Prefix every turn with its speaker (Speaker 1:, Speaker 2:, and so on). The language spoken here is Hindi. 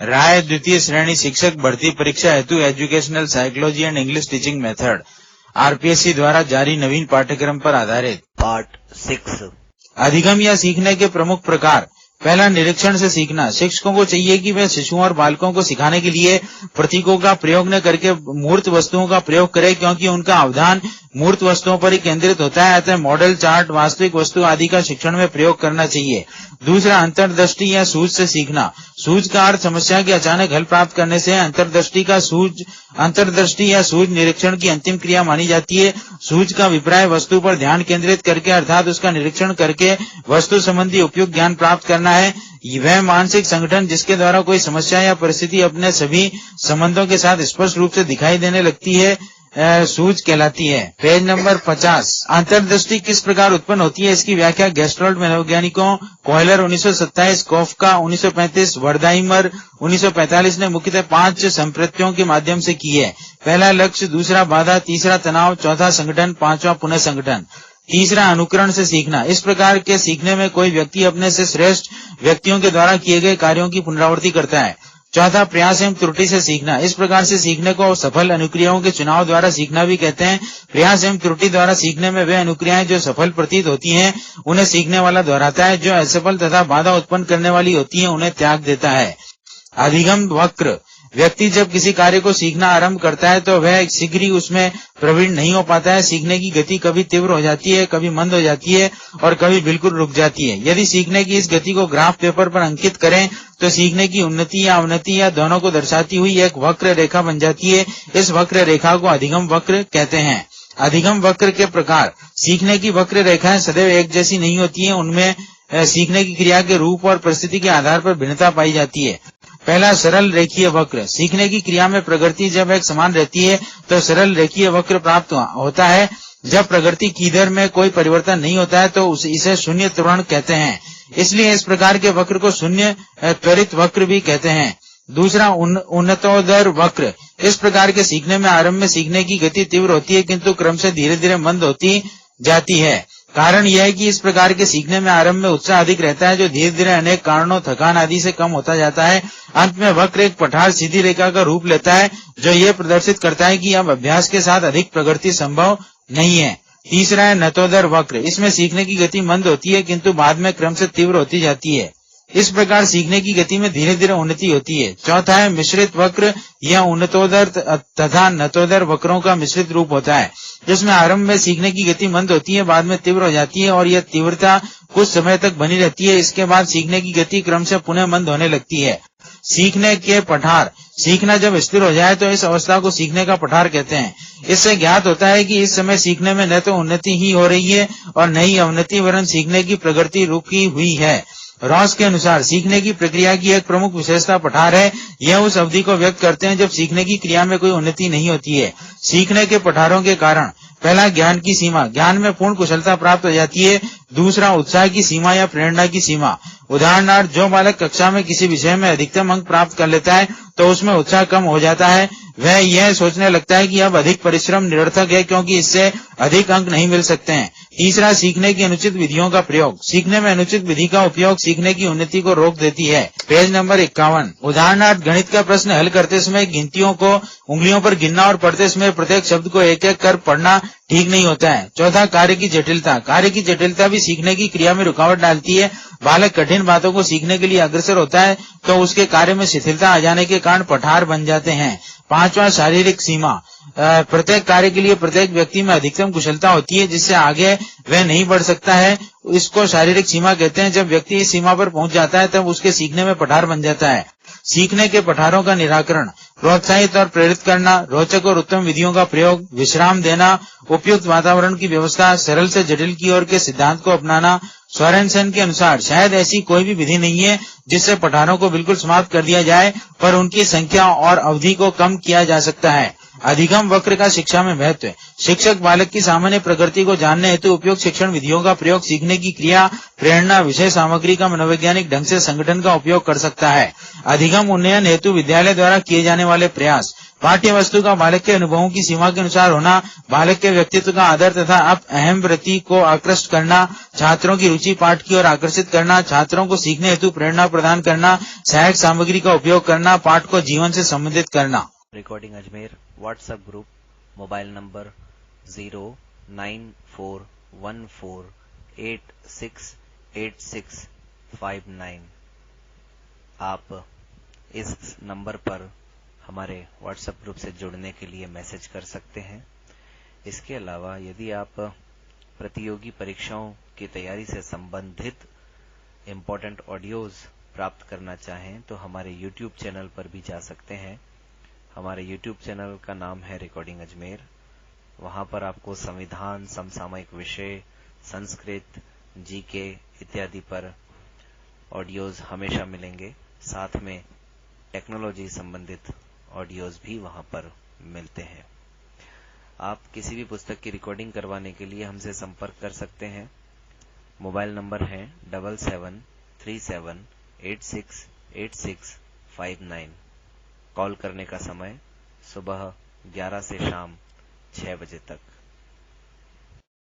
Speaker 1: राय द्वितीय श्रेणी शिक्षक भर्ती परीक्षा हेतु educational psychology and English teaching method RPSC द्वारा जारी नवीन पाठ्यक्रम पर आधारित
Speaker 2: पार्ट 6।
Speaker 1: अधिगम या सीखने के प्रमुख प्रकार। पहला, निरीक्षण से सीखना। शिक्षकों को चाहिए कि वे शिशुओं और बालकों को सिखाने के लिए प्रतीकों का प्रयोग न करके मूर्त वस्तुओं का प्रयोग करें, क्योंकि उनका अवधान मूर्त वस्तुओं पर ही केंद्रित होता है। अतः मॉडल, चार्ट, वास्तविक वस्तु आदि का शिक्षण में प्रयोग करना चाहिए। दूसरा, अंतर्दृष्टि या सूझ से सीखना। सूझ का अर्थ समस्या के अचानक हल प्राप्त करने से। अंतर्दृष्टि या सूझ निरीक्षण की अंतिम क्रिया मानी जाती है। सूझ का अभिप्राय वस्तु पर ध्यान केंद्रित करके अर्थात उसका निरीक्षण करके वस्तु संबंधी उपयुक्त ज्ञान प्राप्त करना है। वह मानसिक संगठन जिसके द्वारा कोई समस्या या परिस्थिति अपने सभी संबंधों के साथ स्पष्ट रूप से दिखाई देने लगती है, सूझ कहलाती है। Page number 50। अंतर्दृष्टि किस प्रकार उत्पन्न होती है, इसकी व्याख्या गेस्ट्रोल्ट मनोवैज्ञानिकों कॉयलर 1927, कॉफका 1935, वर्दाइमर 1945 ने मुख्यतः 5 संप्रत्यों के माध्यम से की है। पहला, लक्ष्य। दूसरा, बाधा। तीसरा, तनाव। चौथा, संगठन। पांचवा, पुनः संगठन। तीसरा, अनुकरण से सीखना। इस प्रकार के सीखने में कोई व्यक्ति अपने से श्रेष्ठ व्यक्तियों के द्वारा किए गए कार्यों की पुनरावृत्ति करता है। चौथा, प्रयास एवं त्रुटि से सीखना। इस प्रकार से सीखने को सफल अनुक्रियाओं के चुनाव द्वारा सीखना भी कहते हैं। प्रयास एवं त्रुटि द्वारा सीखने में वे अनुक्रियाएं जो सफल प्रतीत होती हैं उन्हें सीखने वाला दोहराता है, जो असफल तथा बाधा उत्पन्न करने वाली होती हैं उन्हें त्याग देता है। अधिगम वक्र। व्यक्ति जब किसी कार्य को सीखना आरंभ करता है तो वह शीघ्र ही उसमें प्रवीण नहीं हो पाता है। सीखने की गति कभी तीव्र हो जाती है, कभी मंद हो जाती है और कभी बिल्कुल रुक जाती है। यदि सीखने की इस गति को ग्राफ पेपर पर अंकित करें तो सीखने की उन्नति या अवनति या दोनों को दर्शाती हुई एक वक्र रेखा बन जाती है। इस वक्र रेखा को अधिगम वक्र कहते हैं। अधिगम वक्र के प्रकार। सीखने की वक्र रेखाएं सदैव एक जैसी नहीं होती हैं, उनमें सीखने की क्रिया के रूप और परिस्थिति के आधार पर भिन्नता पाई जाती है। पहला, सरल रेखीय वक्र। सीखने की क्रिया में प्रगति जब एक समान रहती है तो सरल रेखीय वक्र प्राप्त होता है। जब प्रगति की दर में कोई परिवर्तन नहीं होता है तो इसे शून्य त्वरण कहते हैं। इसलिए इस प्रकार के वक्र को शून्य त्वरित वक्र भी कहते हैं। दूसरा, उन्नतोदर वक्र। इस प्रकार के सीखने में आरंभ में सीखने की गति तीव्र होती है किंतु क्रम से धीरे धीरे मंद होती जाती है। कारण यह है कि इस प्रकार के सीखने में आरंभ में उत्साह अधिक रहता है, जो धीरे धीरे अनेक कारणों, थकान आदि से कम होता जाता है। अंत में वक्र एक पठार सीधी रेखा का रूप लेता है, जो यह प्रदर्शित करता है कि अब अभ्यास के साथ अधिक प्रगति संभव नहीं है। तीसरा है नतोदर वक्र। इसमें सीखने की गति मंद होती है किंतु बाद में क्रम से तीव्र होती जाती है। इस प्रकार सीखने की गति में धीरे धीरे उन्नति होती है। चौथा है मिश्रित वक्र। यह उन्नतोदर तथा नतोदर वक्रों का मिश्रित रूप होता है, जिसमें आरंभ में सीखने की गति मंद होती है, बाद में तीव्र हो जाती है और यह तीव्रता कुछ समय तक बनी रहती है। इसके बाद सीखने की गति क्रम से पुनः मंद होने लगती है। सीखने के पठार। सीखना जब स्थिर हो जाए तो इस अवस्था को सीखने का पठार कहते हैं। इससे ज्ञात होता है कि इस समय सीखने में न तो उन्नति ही हो रही है और न ही अवनति, वरन सीखने की प्रगति रुकी हुई है। रॉस के अनुसार सीखने की प्रक्रिया की एक प्रमुख विशेषता पठार है। यह उस अवधि को व्यक्त करते हैं जब सीखने की क्रिया में कोई उन्नति नहीं होती है। सीखने के पठारों के कारण। पहला, ज्ञान की सीमा। ज्ञान में पूर्ण कुशलता प्राप्त हो जाती है। दूसरा, उत्साह की सीमा या प्रेरणा की सीमा। उदाहरणार्थ, जो बालक कक्षा में किसी विषय में अधिकतम अंक प्राप्त कर लेता है तो उसमें उत्साह कम हो जाता है। वह यह सोचने लगता है कि अब अधिक परिश्रम निरर्थक है क्योंकि इससे अधिक अंक नहीं मिल सकते हैं। तीसरा, सीखने की अनुचित विधियों का प्रयोग। सीखने में अनुचित विधि का उपयोग सीखने की उन्नति को रोक देती है। Page number 51। उदाहरणार्थ, गणित का प्रश्न हल करते समय गिनतियों को उंगलियों पर गिनना और पढ़ते समय प्रत्येक शब्द को एक एक कर पढ़ना ठीक नहीं होता है। चौथा, कार्य की जटिलता। कार्य की जटिलता भी सीखने की क्रिया में रुकावट डालती है। बालक कठिन बातों को सीखने के लिए अग्रसर होता है तो उसके कार्य में शिथिलता आ जाने के कारण पठार बन जाते हैं। पांचवा, शारीरिक सीमा। प्रत्येक कार्य के लिए प्रत्येक व्यक्ति में अधिकतम कुशलता होती है जिससे आगे वह नहीं बढ़ सकता है। इसको शारीरिक सीमा कहते हैं। जब व्यक्ति इस सीमा पर पहुंच जाता है तब उसके सीखने में पठार बन जाता है। सीखने के पठारों का निराकरण। प्रोत्साहित और प्रेरित करना, रोचक और उत्तम विधियों का प्रयोग, विश्राम देना, उपयुक्त वातावरण की व्यवस्था, सरल से जटिल की ओर के सिद्धांत को अपनाना। सोरेनसन के अनुसार शायद ऐसी कोई भी विधि नहीं है जिससे पठारों को बिल्कुल समाप्त कर दिया जाए, पर उनकी संख्या और अवधि को कम किया जा सकता है। अधिगम वक्र का शिक्षा में महत्व। शिक्षक बालक की सामान्य प्रकृति को जानने हेतु उपयुक्त शिक्षण विधियों का प्रयोग, सीखने की क्रिया, प्रेरणा, विषय सामग्री का मनोवैज्ञानिक ढंग से संगठन का उपयोग कर सकता है। अधिगम उन्नयन हेतु विद्यालय द्वारा किए जाने वाले प्रयास। पाठ्य वस्तु का बालक के अनुभवों की सीमा के अनुसार होना, बालक के व्यक्तित्व का आदर तथा अहम वृत्ति को आकृष्ट करना, छात्रों की रुचि पाठ की ओर आकर्षित करना, छात्रों को सीखने हेतु प्रेरणा प्रदान करना, सहायक सामग्री का उपयोग करना, पाठ को जीवन से संबंधित करना।
Speaker 2: Recording Ajmer WhatsApp group, mobile number 09414486659। आप इस नंबर पर हमारे व्हाट्सएप ग्रुप से जुड़ने के लिए मैसेज कर सकते हैं। इसके अलावा यदि आप प्रतियोगी परीक्षाओं की तैयारी से संबंधित इम्पोर्टेंट ऑडियोज प्राप्त करना चाहें तो हमारे YouTube चैनल पर भी जा सकते हैं। हमारे YouTube चैनल का नाम है रिकॉर्डिंग अजमेर। वहां पर आपको संविधान, समसामयिक विषय, संस्कृत, जीके इत्यादि पर ऑडियोज हमेशा मिलेंगे। साथ में टेक्नोलॉजी संबंधित ऑडियोज भी वहां पर मिलते हैं। आप किसी भी पुस्तक की रिकॉर्डिंग करवाने के लिए हमसे संपर्क कर सकते हैं। मोबाइल नंबर है 7737868659। कॉल करने का समय सुबह 11 से शाम 6 बजे तक।